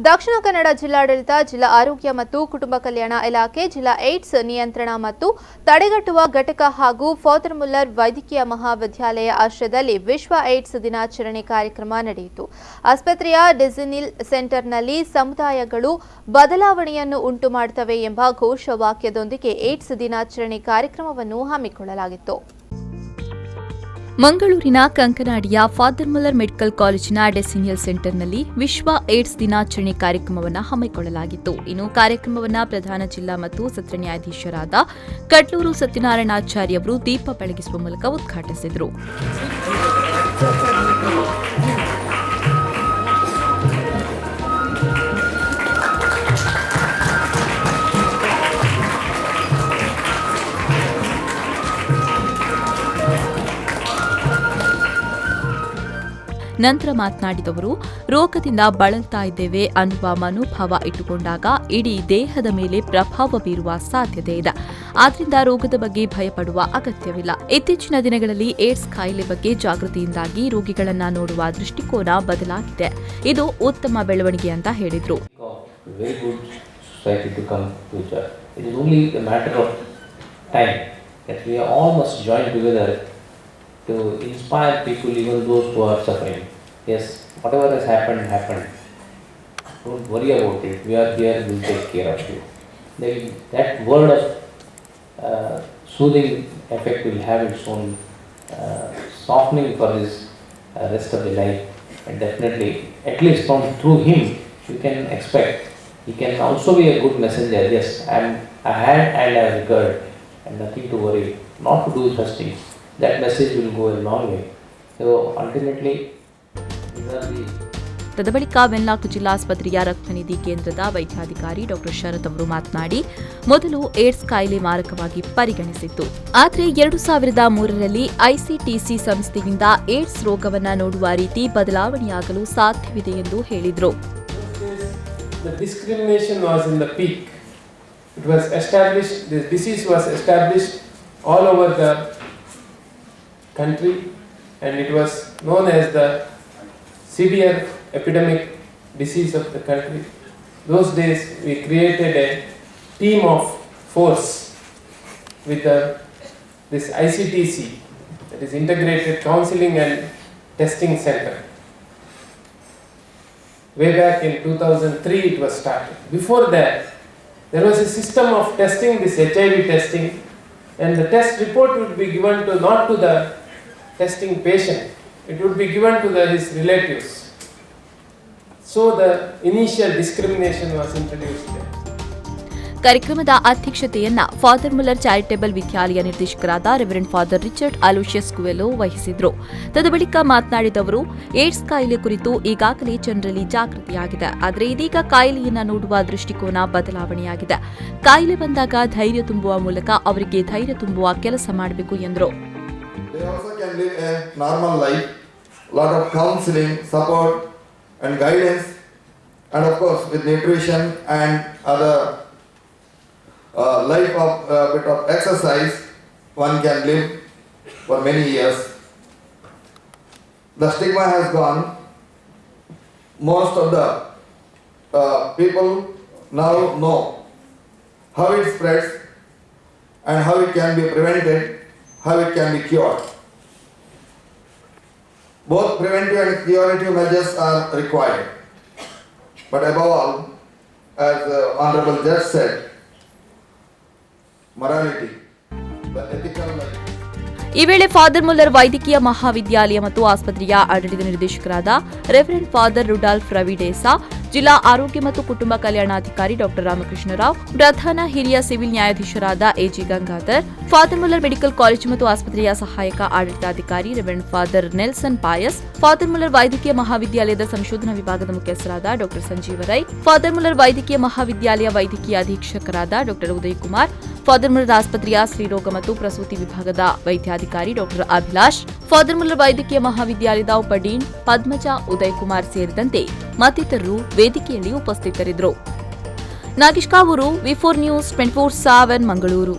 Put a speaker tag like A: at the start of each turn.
A: ದಕ್ಷಿಣ ಕನ್ನಡ ಜಿಲ್ಲಾಡಳಿತ, ಜಿಲ್ಲಾ ಆರೋಗ್ಯ ಮತ್ತು ಕುಟುಂಬ ಕಲ್ಯಾಣ ಇಲಾಖೆ, ಜಿಲ್ಲಾ ಏಡ್ಸ್ ನಿಯಂತ್ರಣ ಮತ್ತು ತಡೆಗಟ್ಟುವ ಘಟಕ ಹಾಗೂ ಫಾದರ್ ಮುಲ್ಲರ್ ವೈದ್ಯಕೀಯ ಮಹಾವಿದ್ಯಾಲಯ ಆಶ್ರಯದಲ್ಲಿ ವಿಶ್ವ ಏಡ್ಸ್ ದಿನಾಚರಣೆ ಕಾರ್ಯಕ್ರಮ ನಡೆಯಿತು. ಆಸ್ಪತ್ರೆಯ ಡಿಸಿನಿಲ್ ಸೆಂಟರ್ನಲ್ಲಿ ಸಮುದಾಯಗಳು ಬದಲಾವಣೆಯನ್ನು ಉಂಟು ಮಾಡುತ್ತವೆ ಎಂಬ ಘೋಷವಾಕ್ಯದೊಂದಿಗೆ ಏಡ್ಸ್ ದಿನಾಚರಣೆ ಕಾರ್ಯಕ್ರಮವನ್ನು ಹಮ್ಮಿಕೊಳ್ಳಲಾಗಿತ್ತು.
B: ಮಂಗಳೂರಿನ ಕಂಕನಾಡಿಯ ಫಾದರ್ ಮುಲ್ಲರ್ ಮೆಡಿಕಲ್ ಕಾಲೇಜಿನ ಡೆಸಿನಿಯಲ್ ಸೆಂಟರ್ನಲ್ಲಿ ವಿಶ್ವ ಏಡ್ಸ್ ದಿನಾಚರಣೆ ಕಾರ್ಯಕ್ರಮವನ್ನು ಹಮ್ಮಿಕೊಳ್ಳಲಾಗಿತ್ತು. ಇನ್ನು ಕಾರ್ಯಕ್ರಮವನ್ನು ಪ್ರಧಾನ ಜಿಲ್ಲಾ ಮತ್ತು ಸತ್ರ ನ್ಯಾಯಾಧೀಶರಾದ ಕಡ್ಲೂರು ಸತ್ಯನಾರಾಯಣಾಚಾರ್ಯ ಅವರು ದೀಪ ಬೆಳಗಿಸುವ ಮೂಲಕ ಉದ್ಘಾಟಿಸಿದರು. ನಂತರ ಮಾತನಾಡಿದವರು, ರೋಗದಿಂದ ಬಳಲ್ತಾ ಇದ್ದೇವೆ ಅನ್ನುವ ಮನೋಭಾವ ಇಟ್ಟುಕೊಂಡಾಗ ಇಡೀ ದೇಹದ ಮೇಲೆ ಪ್ರಭಾವ ಬೀರುವ ಸಾಧ್ಯತೆ ಇದೆ. ಆದ್ದರಿಂದ ರೋಗದ ಬಗ್ಗೆ ಭಯಪಡುವ ಅಗತ್ಯವಿಲ್ಲ. ಇತ್ತೀಚಿನ ದಿನಗಳಲ್ಲಿ ಏಡ್ಸ್ ಕಾಯಿಲೆ ಬಗ್ಗೆ ಜಾಗೃತಿಯಿಂದಾಗಿ ರೋಗಿಗಳನ್ನ ನೋಡುವ ದೃಷ್ಟಿಕೋನ ಬದಲಾಗಿದೆ. ಇದು ಉತ್ತಮ ಬೆಳವಣಿಗೆ ಅಂತ ಹೇಳಿದ್ರು.
C: To inspire people, even those who are suffering. Yes, whatever has happened. Don't worry about it. We are here, we will take care of you. That word of soothing effect will have its own softening for this rest of the life. And definitely, at least through him, you can expect. He can also be a good messenger. Yes, I had and I have heard, and nothing to worry. Not to do such things. That message will go a long way. So ultimately, these are the
B: ತದಬಳಿಕ Wenlock ಜಿಲ್ಲಾಸ್ಪತ್ರೆಯ ರಕ್ತನಿಧಿ ಕೇಂದ್ರದ ವೈದ್ಯಾಧಿಕಾರಿ ಡಾ ಶರತ್ ಅವರು ಮಾತನಾಡಿ, ಮೊದಲು AIDS ಕಾಯಿಲೆ ಮಾರಕವಾಗಿ ಪರಿಗಣಿಸಿತ್ತು. ಆದರೆ 2003ರಲ್ಲಿ ಐಸಿಟಿಸಿ ಸಂಸ್ಥೆಯಿಂದ ಏಡ್ಸ್ ರೋಗವನ್ನು ನೋಡುವ ರೀತಿ ಬದಲಾವಣೆಯಾಗಲು ಸಾಧ್ಯವಿದೆ ಎಂದು ಹೇಳಿದರು.
D: The discrimination was in the peak. It was established, this disease was established all over the country, and it was known as the severe epidemic disease of the country. Those days we created a team of force with this ICTC, that is Integrated Counseling and Testing Center. Way back in 2003 it was started. Before that there was a system of testing, this HIV testing, and the test report would be given to not to the testing patient, it would be given to his relatives. So the initial discrimination was introduced there.
B: ಕಾರ್ಯಕ್ರಮದ ಅಧ್ಯಕ್ಷತೆಯನ್ನ father Muller charitable ವಿದ್ಯಾಲಯ ನಿರ್ದೇಶಕರಾದ reverend father Richard Aloysius Coelho ವಹಿಸಿದ್ರು. ತದಬಳಿಕ ಮಾತನಾಡಿದವರು, AIDS ಕಾಯಿಲೆ ಕುರಿತು ಈಗಾಗಲೇ ಜನರಲ್ಲಿ ಜಾಗೃತಿಯಾಗಿದೆ. ಆದರೆ ಇದೀಗ ಕಾಯಿಲೆಯನ್ನ ನೋಡುವ ದೃಷ್ಟಿಕೋನ ಬದಲಾವಣೆಯಾಗಿದೆ. ಕಾಯಿಲೆ ಬಂದಾಗ ಧೈರ್ಯ ತುಂಬುವ ಮೂಲಕ ಅವರಿಗೆ ಧೈರ್ಯ ತುಂಬುವ ಕೆಲಸ ಮಾಡಬೇಕು ಎಂದರು.
E: They also can live a normal life, lot of counseling, support and guidance, and of course with nutrition and other life of bit of exercise, one can live for many years. The stigma has gone. Most of the people now know how it spreads and how it can be prevented, how it can be cured. Both preventive and curative measures are required. But above all, as the Honorable Judge said, morality, the ethical life.
B: ಈ ವೇಳೆ father Muller ವೈದ್ಯಕೀಯ ಮಹಾವಿದ್ಯಾಲಯ ಮತ್ತು ಆಸ್ಪತ್ರೆಯ ಆಡಳಿತ ನಿರ್ದೇಶಕರಾದ reverend father Rudolf ರವಿಡೇಸಾ, ಜಿಲ್ಲಾ ಆರೋಗ್ಯ ಮತ್ತು ಕುಟುಂಬ ಕಲ್ಯಾಣಾಧಿಕಾರಿ ಡಾ ರಾಮಕೃಷ್ಣರಾವ್, ಪ್ರಧಾನ ಹಿರಿಯ ಸಿವಿಲ್ ನ್ಯಾಯಾಧೀಶರಾದ AG Gangadhar, Father Muller medical college ಮತ್ತು ಆಸ್ಪತ್ರೆಯ ಸಹಾಯಕ ಆಡಳಿತಾಧಿಕಾರಿ Reverend Father Nelson Pais, Father Muller ವೈದ್ಯಕೀಯ ಮಹಾವಿದ್ಯಾಲಯದ ಸಂಶೋಧನಾ ವಿಭಾಗದ ಮುಖ್ಯಸ್ಥರಾದ ಡಾ ಸಂಜೀವ ರೈ, ಫಾದರ್ ಮುಲ್ಲರ್ ವೈದ್ಯಕೀಯ ಮಹಾವಿದ್ಯಾಲಯ ವೈದ್ಯಕೀಯ ಅಧೀಕ್ಷಕರಾದ ಡಾ ಉದಯ್ ಕುಮಾರ್, ಫಾದರ್ ಮುಲ್ಲರ್ ಆಸ್ಪತ್ರೆಯ ಸ್ತ್ರೀರೋಗ ಮತ್ತು ಪ್ರಸೂತಿ ವಿಭಾಗದ ವೈದ್ಯಾಧಿಕಾರಿ ಡಾ ಅಭಿಲಾಷ್, ಫಾದರ್ ಮುಲ್ಲರ್ ವೈದ್ಯಕೀಯ ಮಹಾವಿದ್ಯಾಲಯದ ಉಪಡೀನ್ ಪದ್ಮಜಾ ಉದಯ್ ಕುಮಾರ್ ಸೇರಿದಂತೆ ಮತ್ತಿತರರು ವೇದಿಕೆಯಲ್ಲಿ ಉಪಸ್ಥಿತರಿದ್ದರು. ನಾಗೇಶ್ ಕಾವೂರು, ವಿ4 ನ್ಯೂಸ್ 24/7 ಮಂಗಳೂರು.